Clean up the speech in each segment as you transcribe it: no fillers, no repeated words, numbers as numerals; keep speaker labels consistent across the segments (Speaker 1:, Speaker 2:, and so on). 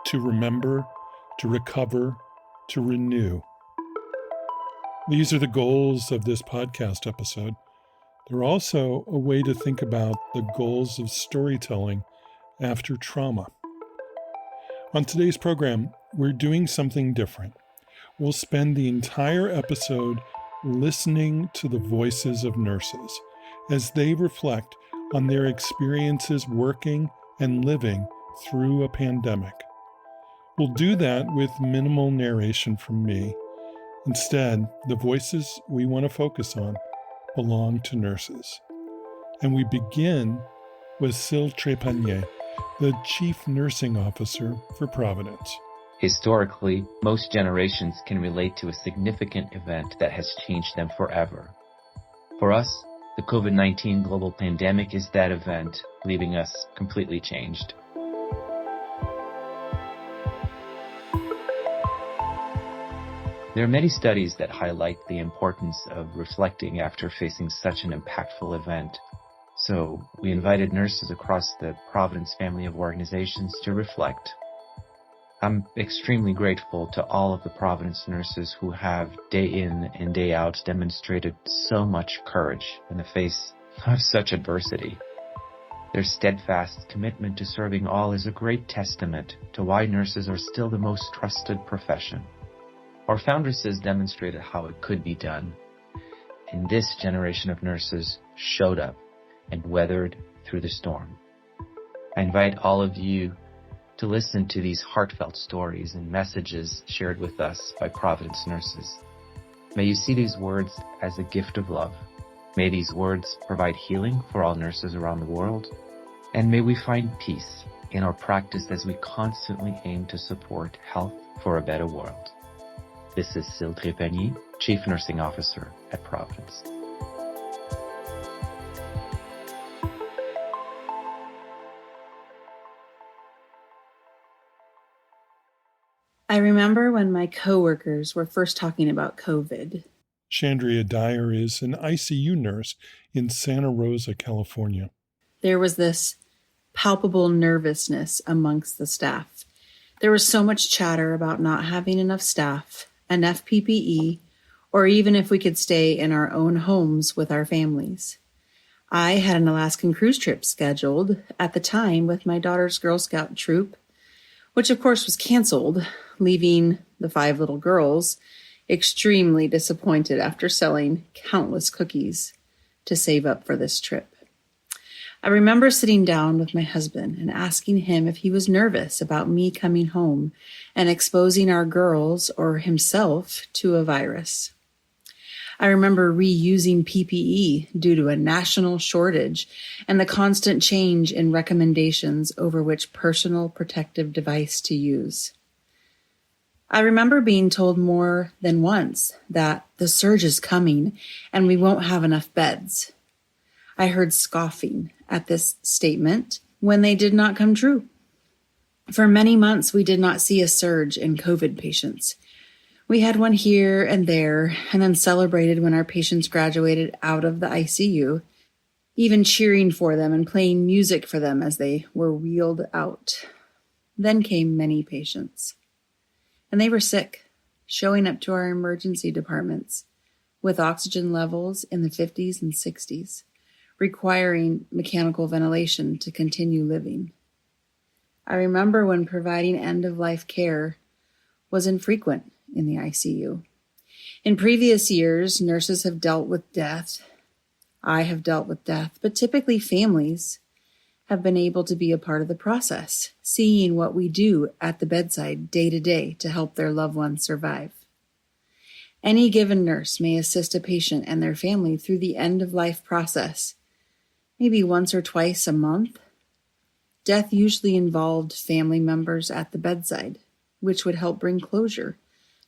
Speaker 1: to remember, to recover, to renew. These are the goals of this podcast episode. They're also a way to think about the goals of storytelling after trauma. On today's program, we're doing something different. We'll spend the entire episode listening to the voices of nurses as they reflect on their experiences working and living through a pandemic. We'll do that with minimal narration from me. Instead, the voices we want to focus on belong to nurses. And we begin with Trepanier, the Chief Nursing Officer for Providence.
Speaker 2: Historically, most generations can relate to a significant event that has changed them forever. For us, the COVID-19 global pandemic is that event, leaving us completely changed. There are many studies that highlight the importance of reflecting after facing such an impactful event. So we invited nurses across the Providence family of organizations to reflect. I'm extremely grateful to all of the Providence nurses who have day in and day out demonstrated so much courage in the face of such adversity. Their steadfast commitment to serving all is a great testament to why nurses are still the most trusted profession. Our foundresses demonstrated how it could be done, and this generation of nurses showed up and weathered through the storm. I invite all of you to listen to these heartfelt stories and messages shared with us by Providence nurses. May you see these words as a gift of love. May these words provide healing for all nurses around the world, and may we find peace in our practice as we constantly aim to support health for a better world. This is Trepanier, Chief Nursing Officer at Providence.
Speaker 3: I remember when my coworkers were first talking about COVID.
Speaker 1: Shandria Dyer is an ICU nurse in Santa Rosa, California.
Speaker 3: There was this palpable nervousness amongst the staff. There was so much chatter about not having enough staff, enough PPE, or even if we could stay in our own homes with our families. I had an Alaskan cruise trip scheduled at the time with my daughter's Girl Scout troop, which of course was canceled, leaving the 5 little girls extremely disappointed after selling countless cookies to save up for this trip. I remember sitting down with my husband and asking him if he was nervous about me coming home and exposing our girls or himself to a virus. I remember reusing PPE due to a national shortage and the constant change in recommendations over which personal protective device to use. I remember being told more than once that the surge is coming and we won't have enough beds. I heard scoffing at this statement when they did not come true. For many months, we did not see a surge in COVID patients. We had one here and there, and then celebrated when our patients graduated out of the ICU, even cheering for them and playing music for them as they were wheeled out. Then came many patients, and they were sick, showing up to our emergency departments with oxygen levels in the 50s and 60s, requiring mechanical ventilation to continue living. I remember when providing end-of-life care was infrequent in the ICU. In previous years, nurses have dealt with death. I have dealt with death, but typically families have been able to be a part of the process, seeing what we do at the bedside day to day to help their loved ones survive. Any given nurse may assist a patient and their family through the end-of-life process, maybe once or twice a month. Death usually involved family members at the bedside, which would help bring closure,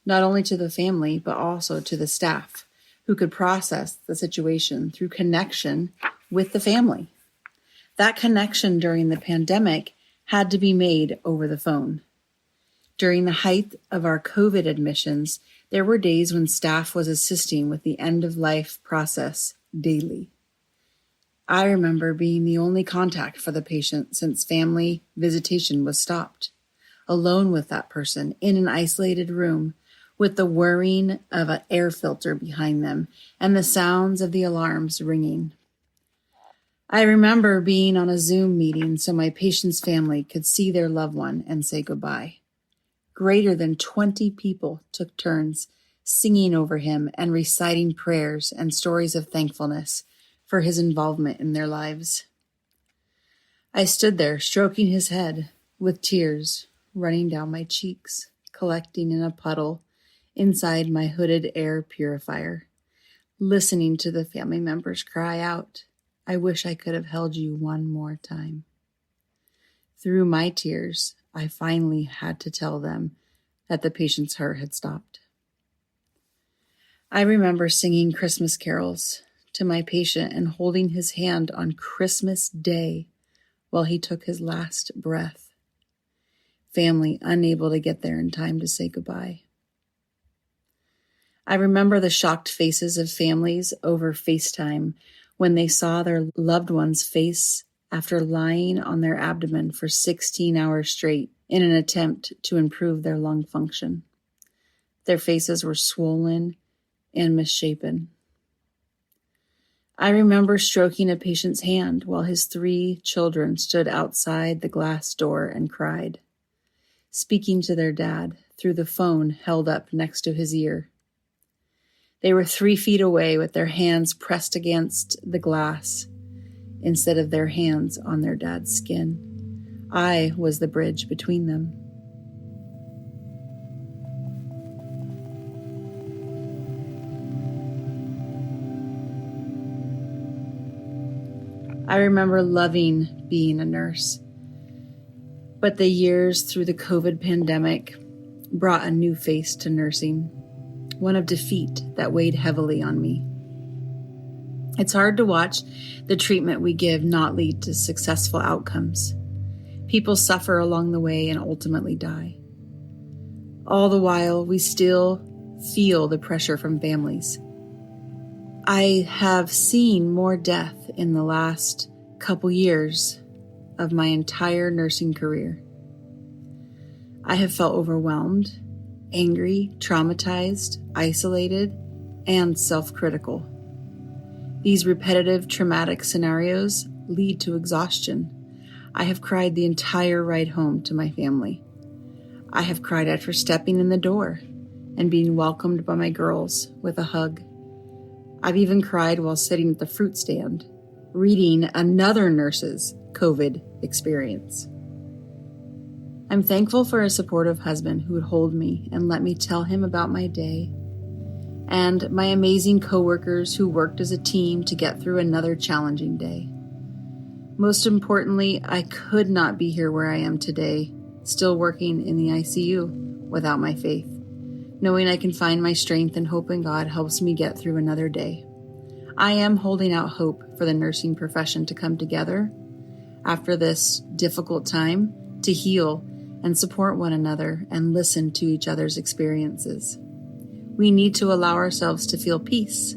Speaker 3: not only to the family, but also to the staff, who could process the situation through connection with the family. That connection during the pandemic had to be made over the phone. During the height of our COVID admissions, there were days when staff was assisting with the end-of-life process daily. I remember being the only contact for the patient since family visitation was stopped. alone with that person in an isolated room with the whirring of an air filter behind them and the sounds of the alarms ringing. I remember being on a Zoom meeting so my patient's family could see their loved one and say goodbye. Greater than 20 people took turns singing over him and reciting prayers and stories of thankfulness for his involvement in their lives. I stood there stroking his head with tears running down my cheeks, collecting in a puddle inside my hooded air purifier, listening to the family members cry out, "I wish I could have held you one more time." Through my tears, I finally had to tell them that the patient's heart had stopped. I remember singing Christmas carols to my patient and holding his hand on Christmas Day while he took his last breath. Family unable to get there in time to say goodbye. I remember the shocked faces of families over FaceTime when they saw their loved one's face after lying on their abdomen for 16 hours straight in an attempt to improve their lung function. Their faces were swollen and misshapen. I remember stroking a patient's hand while his 3 children stood outside the glass door and cried, speaking to their dad through the phone held up next to his ear. They were 3 feet away with their hands pressed against the glass instead of their hands on their dad's skin. I was the bridge between them. I remember loving being a nurse, but the years through the COVID pandemic brought a new face to nursing, one of defeat that weighed heavily on me. It's hard to watch the treatment we give not lead to successful outcomes. People suffer along the way and ultimately die. All the while, we still feel the pressure from families. I have seen more death in the last couple years of my entire nursing career. I have felt overwhelmed, angry, traumatized, isolated, and self-critical. These repetitive traumatic scenarios lead to exhaustion. I have cried the entire ride home to my family. I have cried after stepping in the door and being welcomed by my girls with a hug. I've even cried while sitting at the fruit stand, reading another nurse's COVID experience. I'm thankful for a supportive husband who would hold me and let me tell him about my day, and my amazing coworkers who worked as a team to get through another challenging day. Most importantly, I could not be here where I am today, still working in the ICU, without my faith. Knowing I can find my strength and hope in God helps me get through another day. I am holding out hope for the nursing profession to come together after this difficult time to heal and support one another and listen to each other's experiences. We need to allow ourselves to feel peace,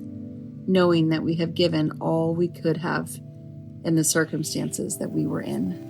Speaker 3: knowing that we have given all we could have in the circumstances that we were in.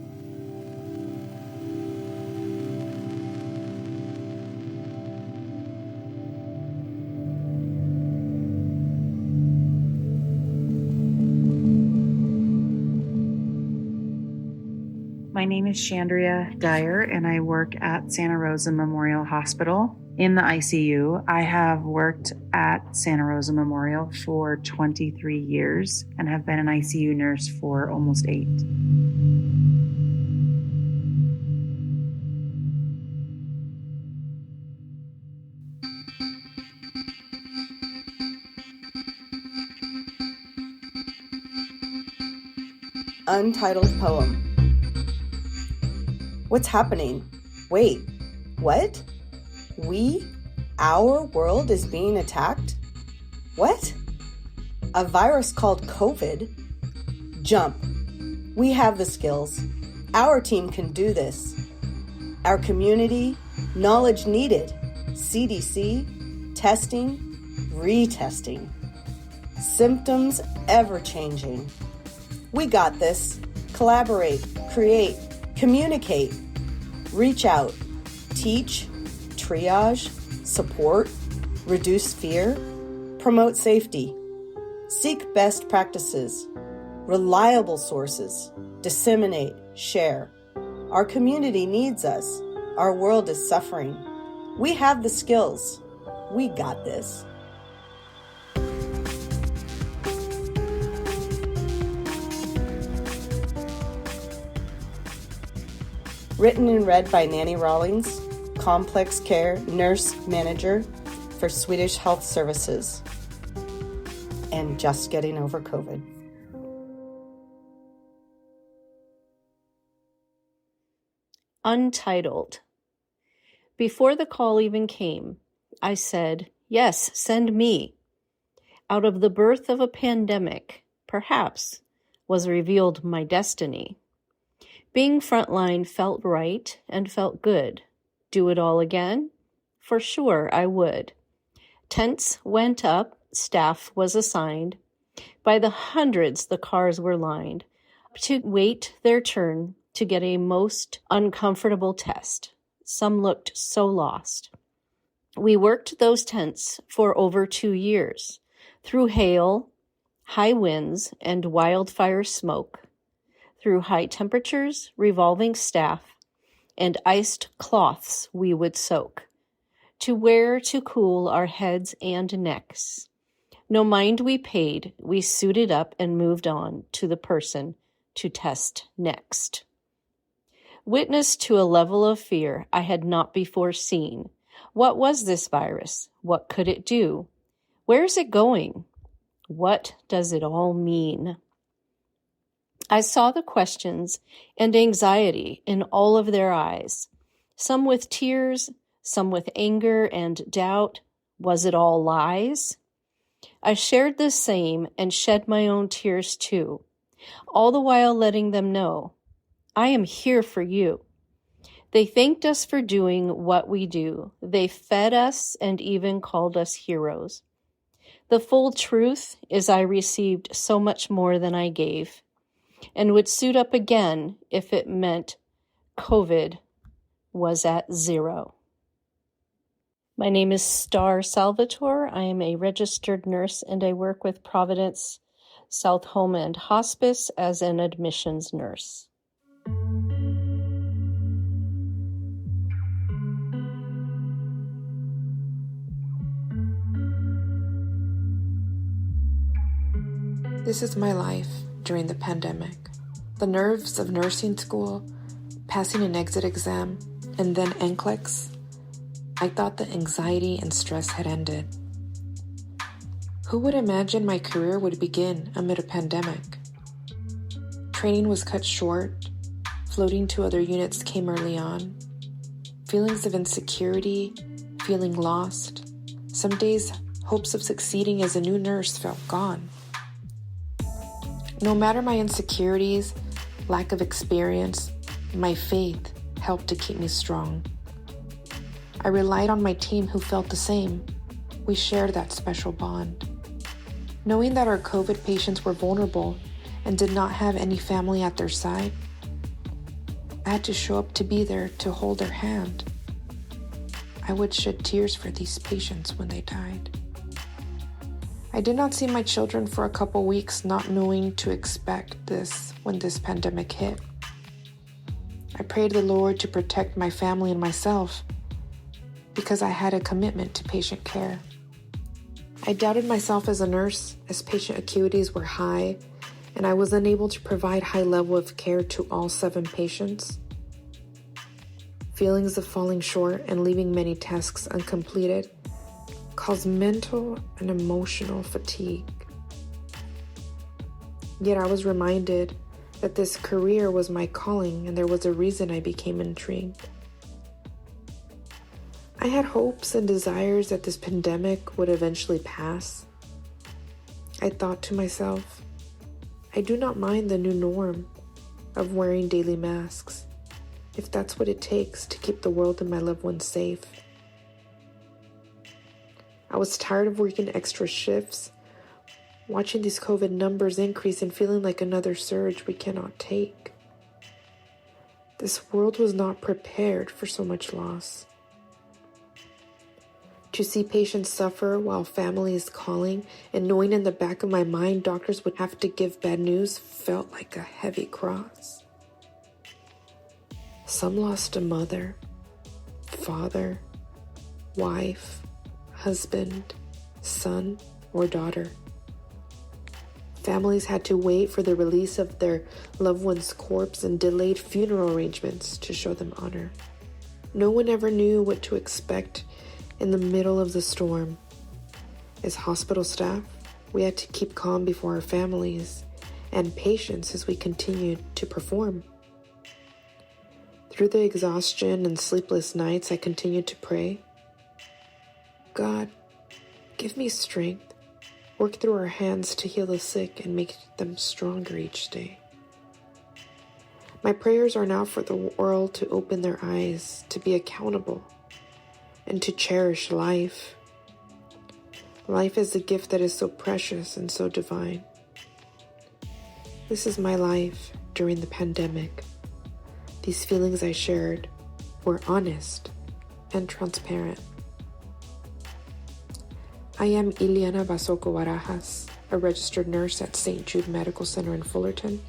Speaker 3: My name is Shandria Dyer, and I work at Santa Rosa Memorial Hospital in the ICU. I have worked at Santa Rosa Memorial for 23 years and have been an ICU nurse for almost 8.
Speaker 4: Untitled poem. What's happening? Wait, what? Our world is being attacked? What? A virus called COVID? Jump. We have the skills. Our team can do this. Our community, knowledge needed. CDC, testing, retesting. Symptoms ever changing. We got this. Collaborate, create, communicate. Reach out. Teach, triage, support, reduce fear, promote safety, seek best practices, reliable sources, disseminate, share. Our community needs us. Our world is suffering. We have the skills. We got this. Written and read by Nanny Rawlings, Complex Care Nurse Manager for Swedish Health Services, and just getting over COVID.
Speaker 5: Untitled. Before the call even came, I said, "Yes, send me." Out of the birth of a pandemic, perhaps, was revealed my destiny. Being frontline felt right and felt good. Do it all again? For sure, I would. Tents went up, staff was assigned. By the hundreds, the cars were lined to wait their turn to get a most uncomfortable test. Some looked so lost. We worked those tents for over 2 years, through hail, high winds, and wildfire smoke, through high temperatures, revolving staff, and iced cloths we would soak, to wear to cool our heads and necks. No mind we paid, we suited up and moved on to the person to test next. Witness to a level of fear I had not before seen. What was this virus? What could it do? Where is it going? What does it all mean? I saw the questions and anxiety in all of their eyes, some with tears, some with anger and doubt. Was it all lies? I shared the same and shed my own tears too, all the while letting them know, I am here for you. They thanked us for doing what we do. They fed us and even called us heroes. The full truth is I received so much more than I gave, and would suit up again if it meant COVID was at 0. My name is Starr Salvatore. I am a registered nurse and I work with Providence South Home and Hospice as an admissions nurse.
Speaker 6: This is my life during the pandemic. The nerves of nursing school, passing an exit exam, and then NCLEX. I thought the anxiety and stress had ended. Who would imagine my career would begin amid a pandemic? Training was cut short. Floating to other units came early on. Feelings of insecurity, feeling lost. Some days, hopes of succeeding as a new nurse felt gone. No matter my insecurities, lack of experience, my faith helped to keep me strong. I relied on my team who felt the same. We shared that special bond. Knowing that our COVID patients were vulnerable and did not have any family at their side, I had to show up to be there to hold their hand. I would shed tears for these patients when they died. I did not see my children for a couple weeks, not knowing to expect this when this pandemic hit. I prayed the Lord to protect my family and myself because I had a commitment to patient care. I doubted myself as a nurse as patient acuities were high and I was unable to provide high level of care to all 7 patients. Feelings of falling short and leaving many tasks uncompleted caused mental and emotional fatigue. Yet I was reminded that this career was my calling and there was a reason I became intrigued. I had hopes and desires that this pandemic would eventually pass. I thought to myself, I do not mind the new norm of wearing daily masks, if that's what it takes to keep the world and my loved ones safe. I was tired of working extra shifts, watching these COVID numbers increase and feeling like another surge we cannot take. This world was not prepared for so much loss. To see patients suffer while family is calling and knowing in the back of my mind doctors would have to give bad news felt like a heavy cross. Some lost a mother, father, wife, husband, son, or daughter. Families had to wait for the release of their loved one's corpse and delayed funeral arrangements to show them honor. No one ever knew what to expect in the middle of the storm. As hospital staff, we had to keep calm before our families and patients as we continued to perform. Through the exhaustion and sleepless nights, I continued to pray. God, give me strength. Work through our hands to heal the sick and make them stronger each day. My prayers are now for the world to open their eyes, to be accountable, and to cherish life. Life is a gift that is so precious and so divine. This is my life during the pandemic. These feelings I shared were honest and transparent. I am Ileana Bassoco-Barajas, a registered nurse at St. Jude Medical Center in Fullerton,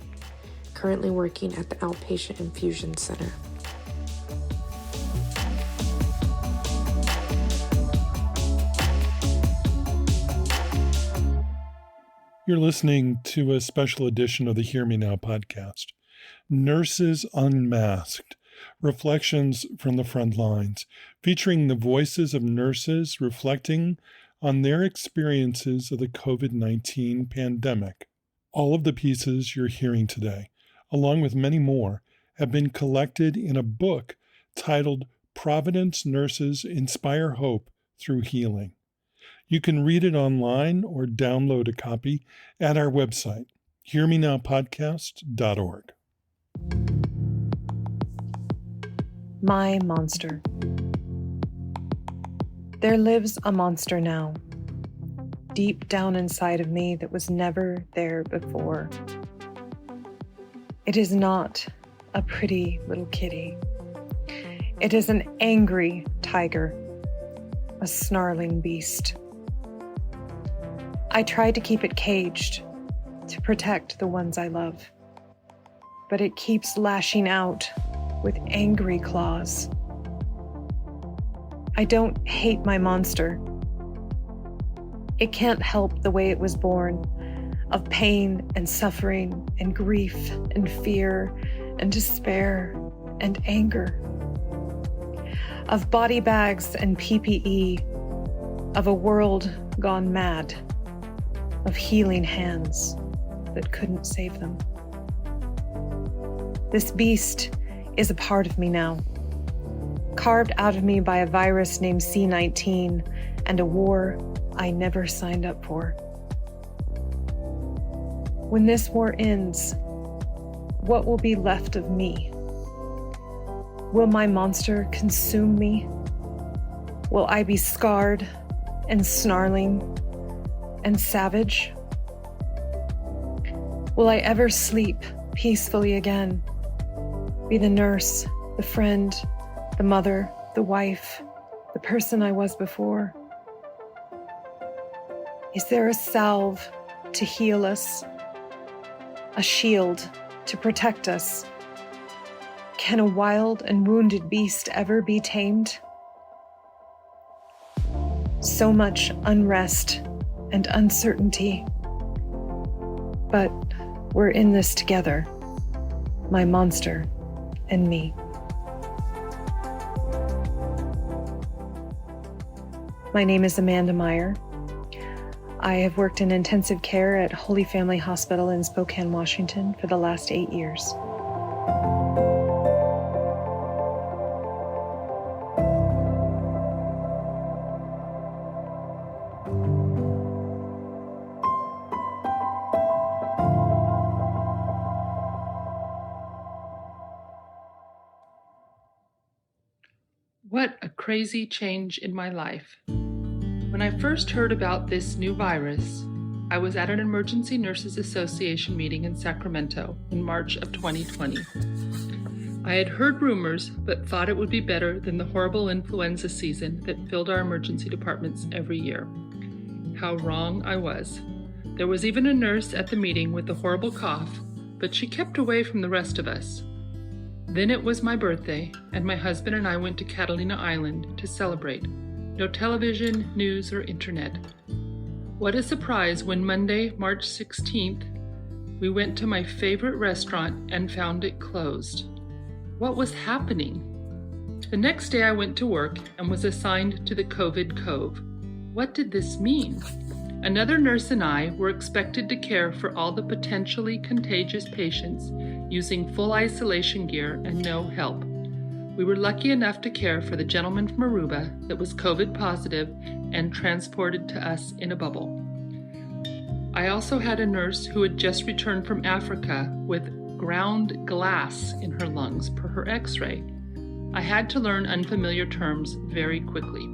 Speaker 6: currently working at the Outpatient Infusion Center.
Speaker 1: You're listening to a special edition of the Hear Me Now podcast, Nurses Unmasked, Reflections from the Frontlines, featuring the voices of nurses reflecting on their experiences of the COVID-19 pandemic. All of the pieces you're hearing today, along with many more, have been collected in a book titled Providence Nurses Inspire Hope Through Healing. You can read it online or download a copy at our website, hearmenowpodcast.org.
Speaker 7: My monster. There lives a monster now, deep down inside of me that was never there before. It is not a pretty little kitty. It is an angry tiger, a snarling beast. I tried to keep it caged to protect the ones I love, but it keeps lashing out with angry claws. I don't hate my monster. It can't help the way it was born, of pain and suffering and grief and fear and despair and anger, of body bags and PPE, of a world gone mad, of healing hands that couldn't save them. This beast is a part of me now, carved out of me by a virus named C-19 and a war I never signed up for. When this war ends, what will be left of me? Will my monster consume me? Will I be scarred and snarling and savage? Will I ever sleep peacefully again? Be the nurse, the friend, the mother, the wife, the person I was before? Is there a salve to heal us? A shield to protect us? Can a wild and wounded beast ever be tamed? So much unrest and uncertainty. But we're in this together, my monster and me. My name is Amanda Meyer. I have worked in intensive care at Holy Family Hospital in Spokane, Washington for the last 8 years.
Speaker 8: What a crazy change in my life. When I first heard about this new virus, I was at an Emergency Nurses Association meeting in Sacramento in March of 2020. I had heard rumors, but thought it would be better than the horrible influenza season that filled our emergency departments every year. How wrong I was. There was even a nurse at the meeting with a horrible cough, but she kept away from the rest of us. Then it was my birthday, and my husband and I went to Catalina Island to celebrate. No television, news, or internet. What a surprise when Monday, March 16th, we went to my favorite restaurant and found it closed. What was happening? The next day I went to work and was assigned to the COVID Cove. What did this mean? Another nurse and I were expected to care for all the potentially contagious patients using full isolation gear and no help. We were lucky enough to care for the gentleman from Aruba that was COVID positive and transported to us in a bubble. I also had a nurse who had just returned from Africa with ground glass in her lungs per her x-ray. I had to learn unfamiliar terms very quickly.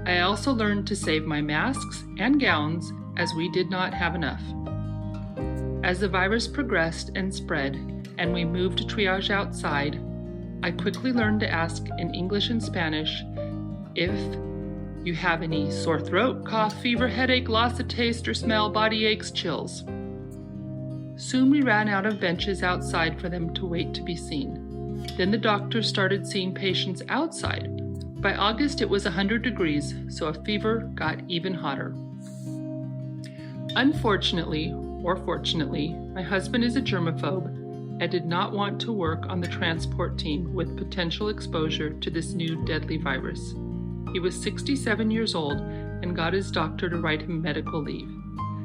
Speaker 8: I also learned to save my masks and gowns as we did not have enough. As the virus progressed and spread and we moved to triage outside, I quickly learned to ask in English and Spanish if you have any sore throat, cough, fever, headache, loss of taste or smell, body aches, chills. Soon we ran out of benches outside for them to wait to be seen. Then the doctors started seeing patients outside. By August it was 100 degrees, so a fever got even hotter. Unfortunately, or fortunately, my husband is a germaphobe and did not want to work on the transport team with potential exposure to this new deadly virus. He was 67 years old and got his doctor to write him medical leave.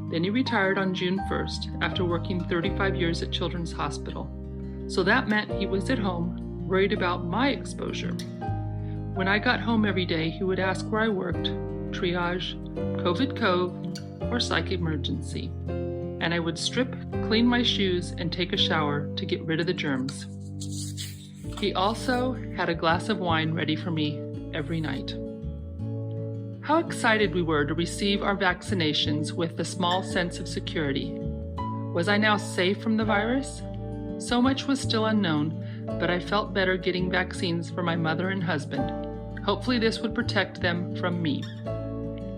Speaker 8: Then he retired on June 1st after working 35 years at Children's Hospital. So that meant he was at home, worried about my exposure. When I got home every day, he would ask where I worked, triage, COVID Cove, or psych emergency. And I would strip, clean my shoes, and take a shower to get rid of the germs. He also had a glass of wine ready for me every night. How excited we were to receive our vaccinations with a small sense of security. Was I now safe from the virus? So much was still unknown, but I felt better getting vaccines for my mother and husband. Hopefully this would protect them from me.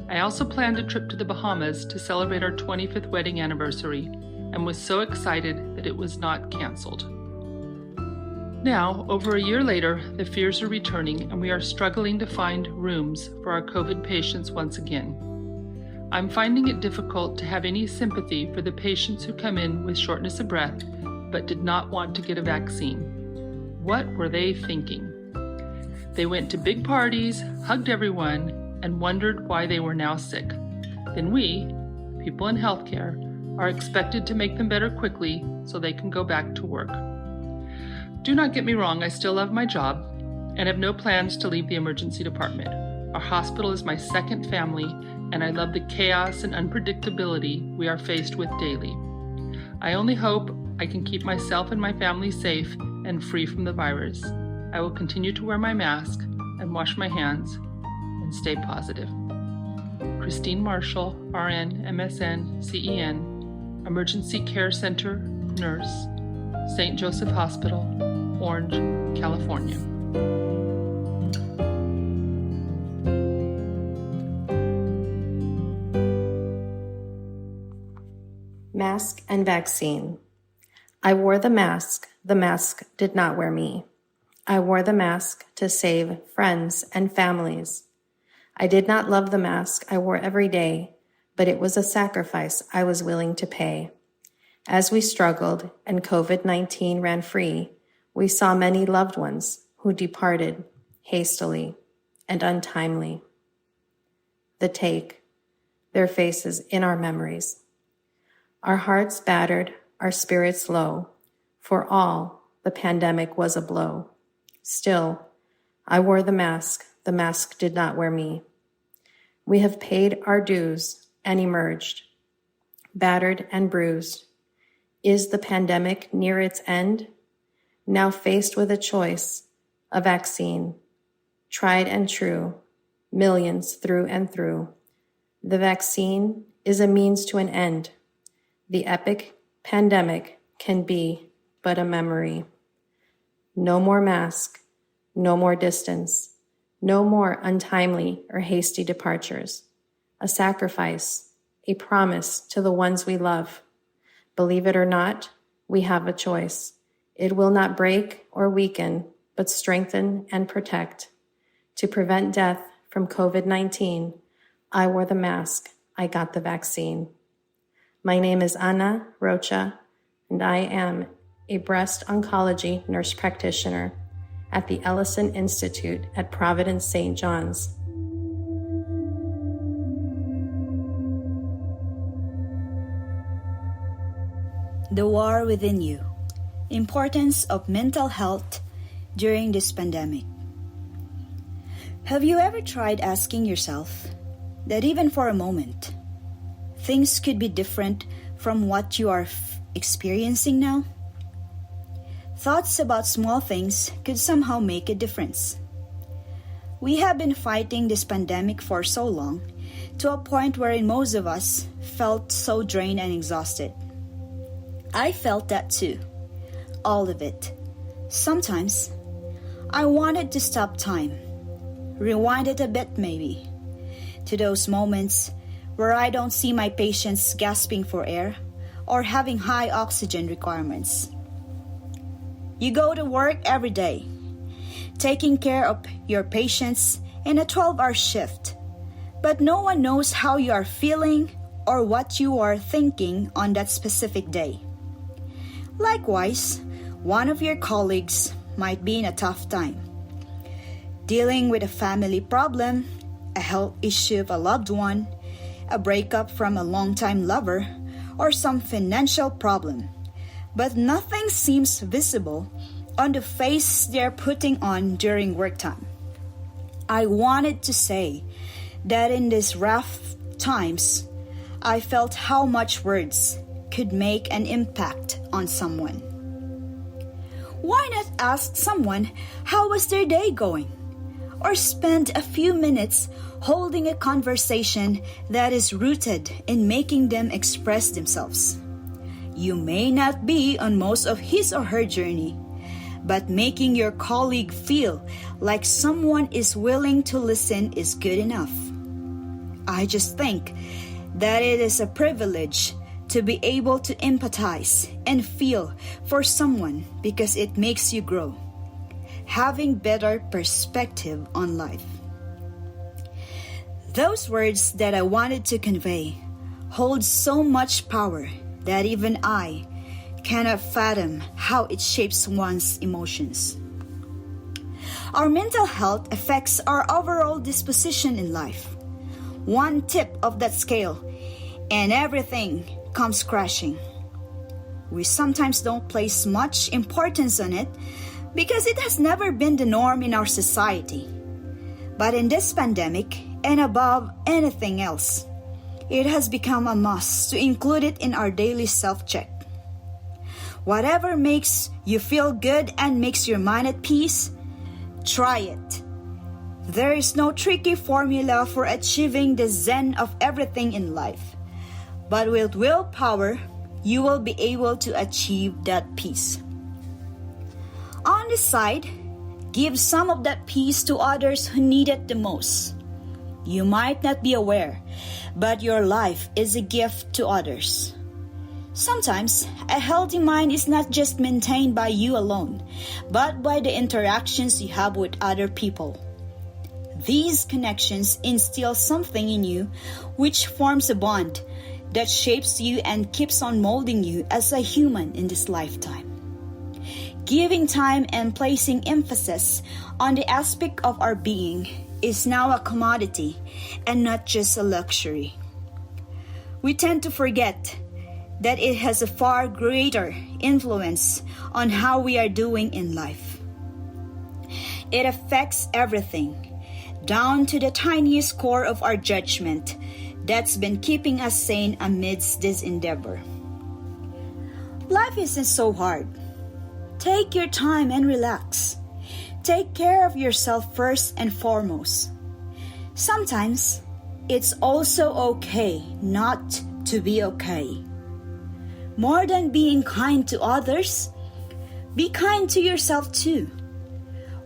Speaker 8: I also planned a trip to the Bahamas to celebrate our 25th wedding anniversary and was so excited that it was not canceled. Now, over a year later, the fears are returning and we are struggling to find rooms for our COVID patients once again. I'm finding it difficult to have any sympathy for the patients who come in with shortness of breath but did not want to get a vaccine. What were they thinking? They went to big parties, hugged everyone, and wondered why they were now sick. Then we, people in healthcare, are expected to make them better quickly so they can go back to work. Do not get me wrong, I still love my job and have no plans to leave the emergency department. Our hospital is my second family, and I love the chaos and unpredictability we are faced with daily. I only hope I can keep myself and my family safe and free from the virus. I will continue to wear my mask and wash my hands and stay positive. Christine Marshall, RN, MSN, CEN, Emergency Care Center, Nurse, St. Joseph Hospital, Orange, California.
Speaker 9: Mask and vaccine. I wore the mask did not wear me. I wore the mask to save friends and families. I did not love the mask I wore every day, but it was a sacrifice I was willing to pay. As we struggled and COVID-19 ran free, we saw many loved ones who departed hastily and untimely. The take, their faces in our memories. Our hearts battered, our spirits low. For all, the pandemic was a blow. Still, I wore the mask did not wear me. We have paid our dues and emerged, battered and bruised. Is the pandemic near its end? Now faced with a choice, a vaccine, tried and true, millions through and through. The vaccine is a means to an end. The epic pandemic can be but a memory. No more mask, no more distance, no more untimely or hasty departures. A sacrifice, a promise to the ones we love. Believe it or not, we have a choice. It will not break or weaken, but strengthen and protect. To prevent death from COVID-19, I wore the mask, I got the vaccine. My name is Anna Rocha, and I am a breast oncology nurse practitioner at the Alison Institute at Providence St. John's.
Speaker 10: The war within you. Importance of mental health during this pandemic. Have you ever tried asking yourself that even for a moment, things could be different from what you are experiencing now? Thoughts about small things could somehow make a difference. We have been fighting this pandemic for so long, to a point wherein most of us felt so drained and exhausted. I felt that too. All of it. Sometimes, I wanted to stop time. Rewind it a bit maybe. To those moments where I don't see my patients gasping for air or having high oxygen requirements. You go to work every day, taking care of your patients in a 12-hour shift, but no one knows how you are feeling or what you are thinking on that specific day. Likewise, one of your colleagues might be in a tough time, dealing with a family problem, a health issue of a loved one, a breakup from a longtime lover, or some financial problem. But nothing seems visible on the face they're putting on during work time. I wanted to say that in these rough times, I felt how much words could make an impact on someone. Why not ask someone how was their day going? Or spend a few minutes holding a conversation that is rooted in making them express themselves. You may not be on most of his or her journey, but making your colleague feel like someone is willing to listen is good enough. I just think that it is a privilege to be able to empathize and feel for someone because it makes you grow, having better perspective on life. Those words that I wanted to convey hold so much power that even I cannot fathom how it shapes one's emotions. Our mental health affects our overall disposition in life. One tip of that scale, and everything comes crashing. We sometimes don't place much importance on it because it has never been the norm in our society. But in this pandemic, and above anything else, it has become a must to include it in our daily self-check. Whatever makes you feel good and makes your mind at peace, try it. There is no tricky formula for achieving the zen of everything in life. But with willpower, you will be able to achieve that peace. On the side, give some of that peace to others who need it the most. You might not be aware, but your life is a gift to others. Sometimes, a healthy mind is not just maintained by you alone, but by the interactions you have with other people. These connections instill something in you which forms a bond that shapes you and keeps on molding you as a human in this lifetime. Giving time and placing emphasis on the aspect of our being is now a commodity and not just a luxury. We tend to forget that it has a far greater influence on how we are doing in life. It affects everything, down to the tiniest core of our judgment that's been keeping us sane amidst this endeavor. Life isn't so hard. Take your time and relax. Take care of yourself first and foremost. Sometimes, it's also okay not to be okay. More than being kind to others, Be kind to yourself too.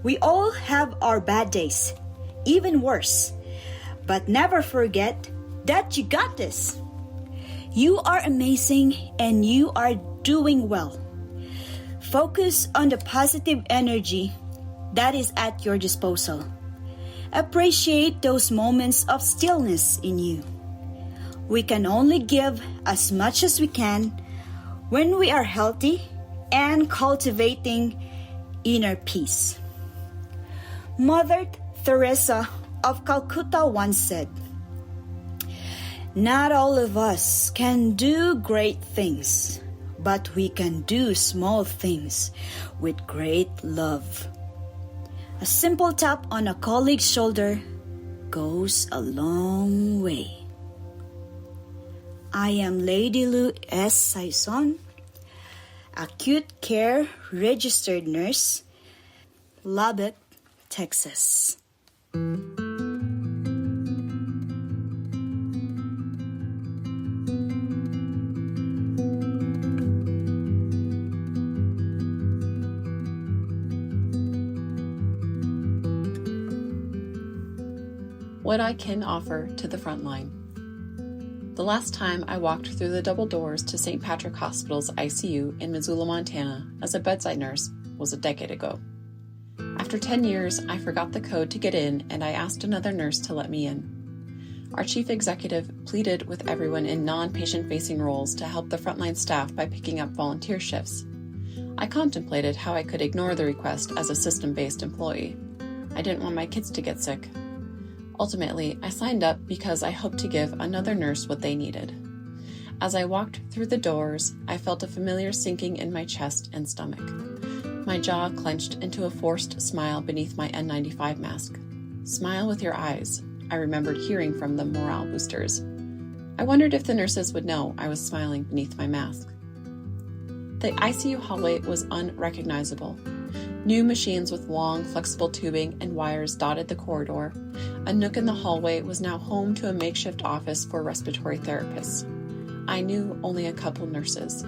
Speaker 10: We all have our bad days, even worse. But never forget that you got this. You are amazing and you are doing well. Focus on the positive energy that is at your disposal. Appreciate those moments of stillness in you. We can only give as much as we can when we are healthy and cultivating inner peace. Mother Teresa of Calcutta once said, "Not all of us can do great things, but we can do small things with great love." A simple tap on a colleague's shoulder goes a long way. I am Lady Lou S. Saison, acute care registered nurse, Lubbock, Texas.
Speaker 11: What I can offer to the front line. The last time I walked through the double doors to St. Patrick Hospital's ICU in Missoula, Montana as a bedside nurse was a decade ago. After 10 years, I forgot the code to get in and I asked another nurse to let me in. Our chief executive pleaded with everyone in non-patient facing roles to help the frontline staff by picking up volunteer shifts. I contemplated how I could ignore the request as a system-based employee. I didn't want my kids to get sick. Ultimately, I signed up because I hoped to give another nurse what they needed. As I walked through the doors, I felt a familiar sinking in my chest and stomach. My jaw clenched into a forced smile beneath my N95 mask. "Smile with your eyes," I remembered hearing from the morale boosters. I wondered if the nurses would know I was smiling beneath my mask. The ICU hallway was unrecognizable. New machines with long, flexible tubing and wires dotted the corridor. A nook in the hallway was now home to a makeshift office for respiratory therapists. I knew only a couple nurses.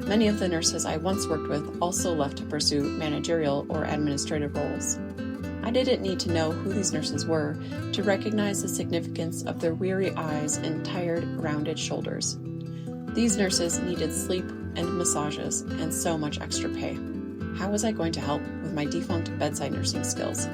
Speaker 11: Many of the nurses I once worked with also left to pursue managerial or administrative roles. I didn't need to know who these nurses were to recognize the significance of their weary eyes and tired, rounded shoulders. These nurses needed sleep and massages and so much extra pay. How was I going to help with my defunct bedside nursing skills?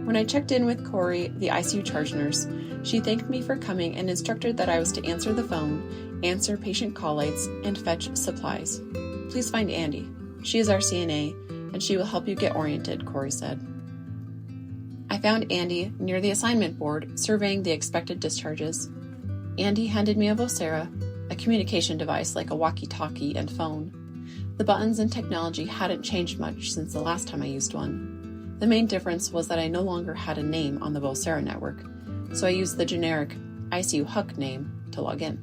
Speaker 11: When I checked in with Corey, the ICU charge nurse, she thanked me for coming and instructed that I was to answer the phone, answer patient call-outs, and fetch supplies. "Please find Andy. She is our CNA, and she will help you get oriented," Corey said. I found Andy near the assignment board, surveying the expected discharges. Andy handed me a Vocera, a communication device like a walkie-talkie and phone. The buttons and technology hadn't changed much since the last time I used one. The main difference was that I no longer had a name on the Vocera network, so I used the generic ICU HUC name to log in.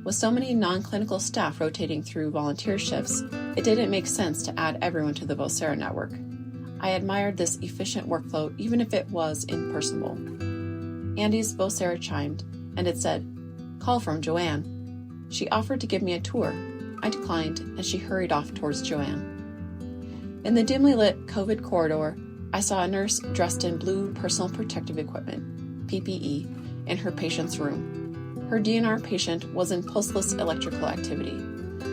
Speaker 11: With so many non-clinical staff rotating through volunteer shifts, it didn't make sense to add everyone to the Vocera network. I admired this efficient workflow even if it was impersonal. Andy's Vocera chimed, and it said, "Call from Joanne." She offered to give me a tour. I declined, and she hurried off towards Joanne. In the dimly lit COVID corridor, I saw a nurse dressed in blue personal protective equipment, PPE, in her patient's room. Her DNR patient was in pulseless electrical activity.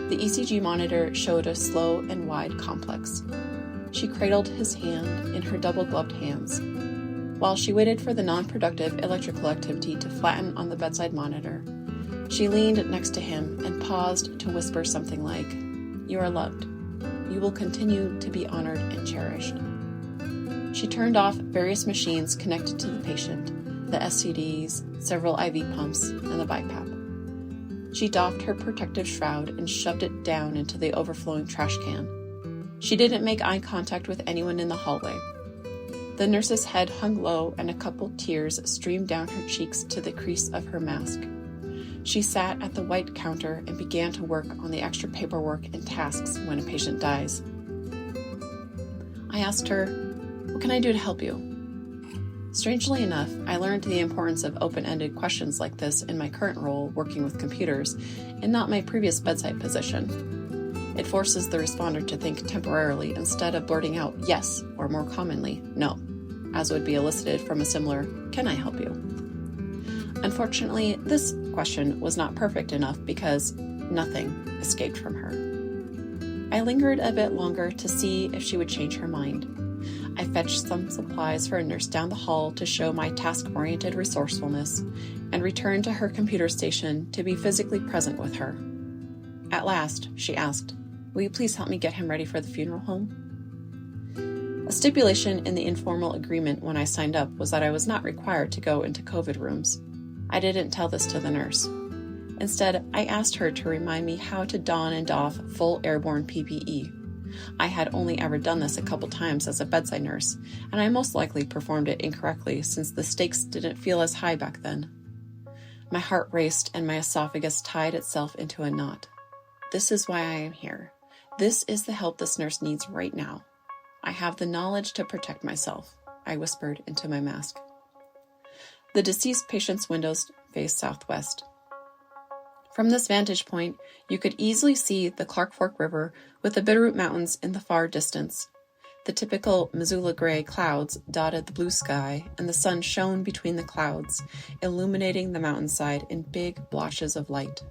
Speaker 11: The ECG monitor showed a slow and wide complex. She cradled his hand in her double-gloved hands. While she waited for the non-productive electrical activity to flatten on the bedside monitor, she leaned next to him and paused to whisper something like, "You are loved. You will continue to be honored and cherished." She turned off various machines connected to the patient, the SCDs, several IV pumps, and the BiPAP. She doffed her protective shroud and shoved it down into the overflowing trash can. She didn't make eye contact with anyone in the hallway. The nurse's head hung low and a couple tears streamed down her cheeks to the crease of her mask. She sat at the white counter and began to work on the extra paperwork and tasks when a patient dies. I asked her, "What can I do to help you?" Strangely enough, I learned the importance of open-ended questions like this in my current role working with computers and not my previous bedside position. It forces the responder to think temporarily instead of blurting out yes, or more commonly, no, as would be elicited from a similar, "Can I help you?" Unfortunately, this question was not perfect enough because nothing escaped from her. I lingered a bit longer to see if she would change her mind. I fetched some supplies for a nurse down the hall to show my task-oriented resourcefulness and returned to her computer station to be physically present with her. At last, she asked, "Will you please help me get him ready for the funeral home?" A stipulation in the informal agreement when I signed up was that I was not required to go into COVID rooms. I didn't tell this to the nurse. Instead, I asked her to remind me how to don and doff full airborne PPE. I had only ever done this a couple times as a bedside nurse, and I most likely performed it incorrectly since the stakes didn't feel as high back then. My heart raced and my esophagus tied itself into a knot. This is why I am here. This is the help this nurse needs right now. I have the knowledge to protect myself, I whispered into my mask. The deceased patient's windows faced southwest. From this vantage point, you could easily see the Clark Fork River with the Bitterroot Mountains in the far distance. The typical Missoula gray clouds dotted the blue sky, and the sun shone between the clouds, illuminating the mountainside in big blotches of light.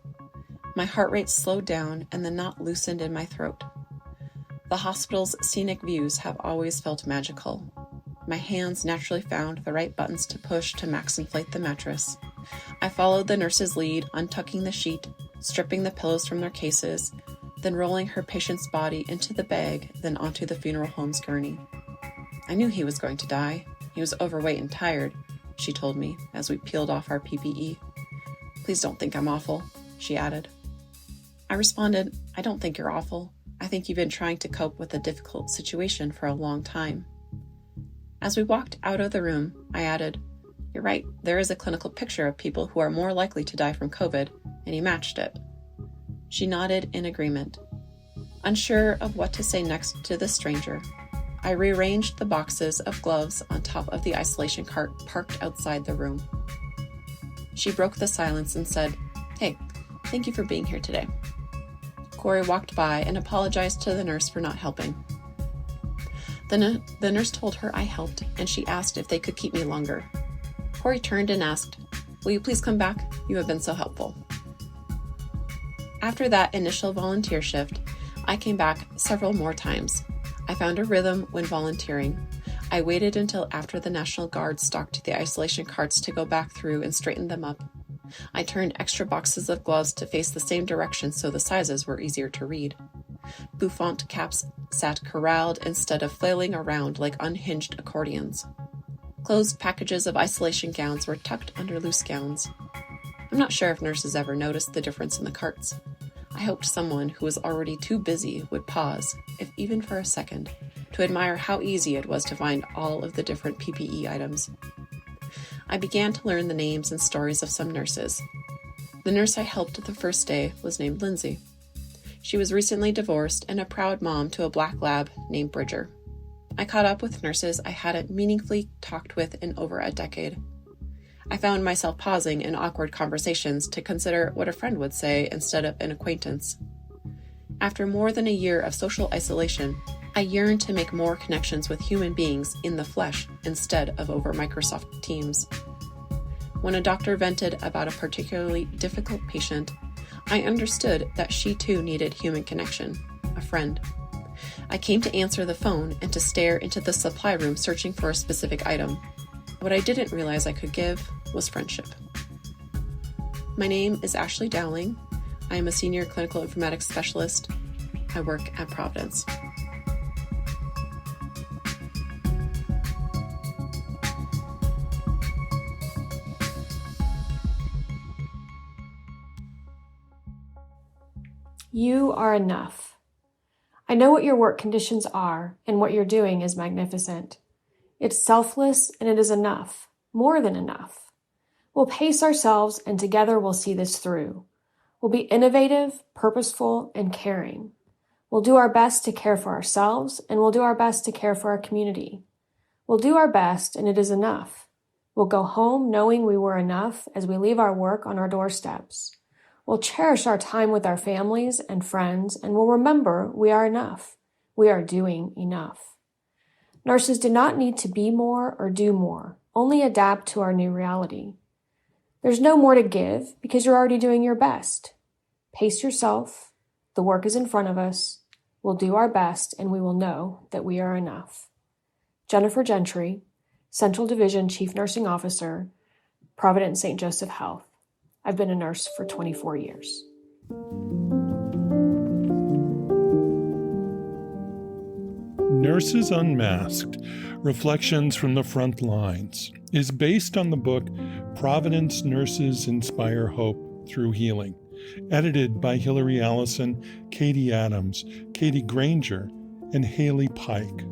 Speaker 11: My heart rate slowed down and the knot loosened in my throat. The hospital's scenic views have always felt magical. My hands naturally found the right buttons to push to max inflate the mattress. I followed the nurse's lead, untucking the sheet, stripping the pillows from their cases, then rolling her patient's body into the bag, then onto the funeral home's gurney. I knew he was going to die. He was overweight and tired, she told me as we peeled off our PPE. "Please don't think I'm awful," she added. I responded, "I don't think you're awful. I think you've been trying to cope with a difficult situation for a long time." As we walked out of the room, I added, "You're right, there is a clinical picture of people who are more likely to die from COVID, and he matched it." She nodded in agreement. Unsure of what to say next to the stranger, I rearranged the boxes of gloves on top of the isolation cart parked outside the room. She broke the silence and said, "Hey, thank you for being here today." Corey walked by and apologized to the nurse for not helping. The nurse told her I helped, and she asked if they could keep me longer. Corey turned and asked, "Will you please come back? You have been so helpful." After that initial volunteer shift, I came back several more times. I found a rhythm when volunteering. I waited until after the National Guard stalked the isolation carts to go back through and straighten them up. I turned extra boxes of gloves to face the same direction so the sizes were easier to read. Bouffant caps sat corralled instead of flailing around like unhinged accordions. Closed packages of isolation gowns were tucked under loose gowns. I'm not sure if nurses ever noticed the difference in the carts. I hoped someone who was already too busy would pause, if even for a second, to admire how easy it was to find all of the different PPE items. I began to learn the names and stories of some nurses. The nurse I helped the first day was named Lindsay. She was recently divorced and a proud mom to a black lab named Bridger. I caught up with nurses I hadn't meaningfully talked with in over a decade. I found myself pausing in awkward conversations to consider what a friend would say instead of an acquaintance. After more than a year of social isolation, I yearned to make more connections with human beings in the flesh instead of over Microsoft Teams. When a doctor vented about a particularly difficult patient, I understood that she too needed human connection, a friend. I came to answer the phone and to stare into the supply room searching for a specific item. What I didn't realize I could give was friendship. My name is Ashlee Dowling. I am a senior clinical informatics specialist. I work at Providence.
Speaker 12: You are enough. I know what your work conditions are, and what you're doing is magnificent. It's selfless, and it is enough, more than enough. We'll pace ourselves, and together we'll see this through. We'll be innovative, purposeful, and caring. We'll do our best to care for ourselves, and we'll do our best to care for our community. We'll do our best, and it is enough. We'll go home knowing we were enough as we leave our work on our doorsteps. We'll cherish our time with our families and friends, and we'll remember we are enough. We are doing enough. Nurses do not need to be more or do more, only adapt to our new reality. There's no more to give because you're already doing your best. Pace yourself. The work is in front of us. We'll do our best, and we will know that we are enough. Jennifer Gentry, Central Division Chief Nursing Officer, Providence St. Joseph Health. I've been a nurse for 24 years.
Speaker 1: Nurses Unmasked, Reflections from the Frontlines, is based on the book Providence Nurses Inspire Hope Through Healing, edited by Hilary Alison, Katie Adams, Katie Grainger, and Hayley Pike.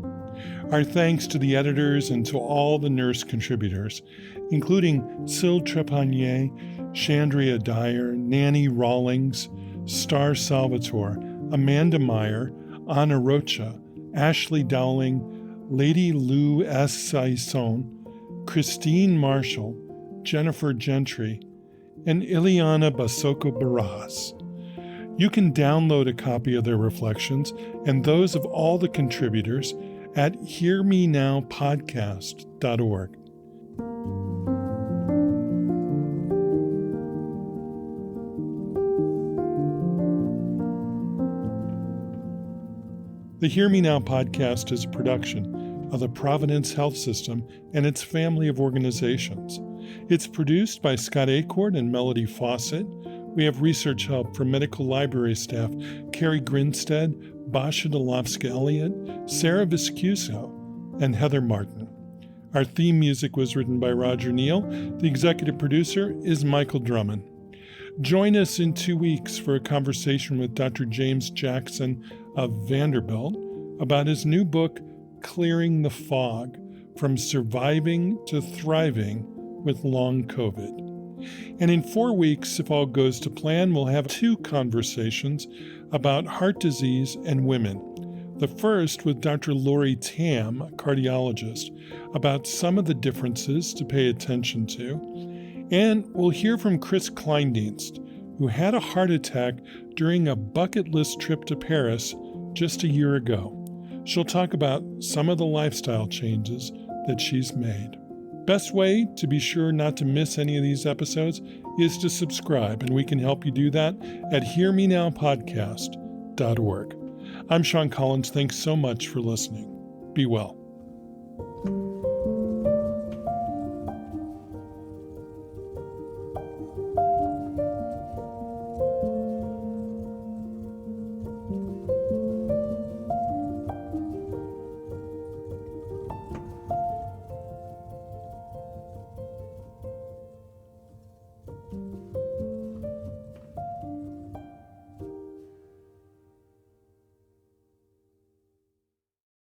Speaker 1: Our thanks to the editors and to all the nurse contributors, including Trepanier, Shandria Dyer, Nanny Rawlings, Starr Salvatore, Amanda Meyer, Anna Rocha, Ashlee Dowling, Lady Lou S. Saison, Christine Marshall, Jennifer Gentry, and Ileana Bassoco-Barajas. You can download a copy of their reflections and those of all the contributors at hearmenowpodcast.org. The Hear Me Now podcast is a production of the Providence Health System and its family of organizations. It's produced by Scott Acord and Melody Fawcett. We have research help from medical library staff Carrie Grinstead, Basha Dolofska-Elliott, Sarah Viscuso, and Heather Martin. Our theme music was written by Roger Neal. The executive producer is Michael Drummond. Join us in 2 weeks for a conversation with Dr. James Jackson of Vanderbilt about his new book, Clearing the Fog, From Surviving to Thriving with Long COVID. And in 4 weeks, if all goes to plan, we'll have 2 conversations about heart disease and women. The first with Dr. Lori Tam, a cardiologist, about some of the differences to pay attention to. And we'll hear from Chris Kleindienst, who had a heart attack during a bucket list trip to Paris just a year ago. She'll talk about some of the lifestyle changes that she's made. Best way to be sure not to miss any of these episodes is to subscribe, and we can help you do that at hearmenowpodcast.org. I'm Sean Collins. Thanks so much for listening. Be well.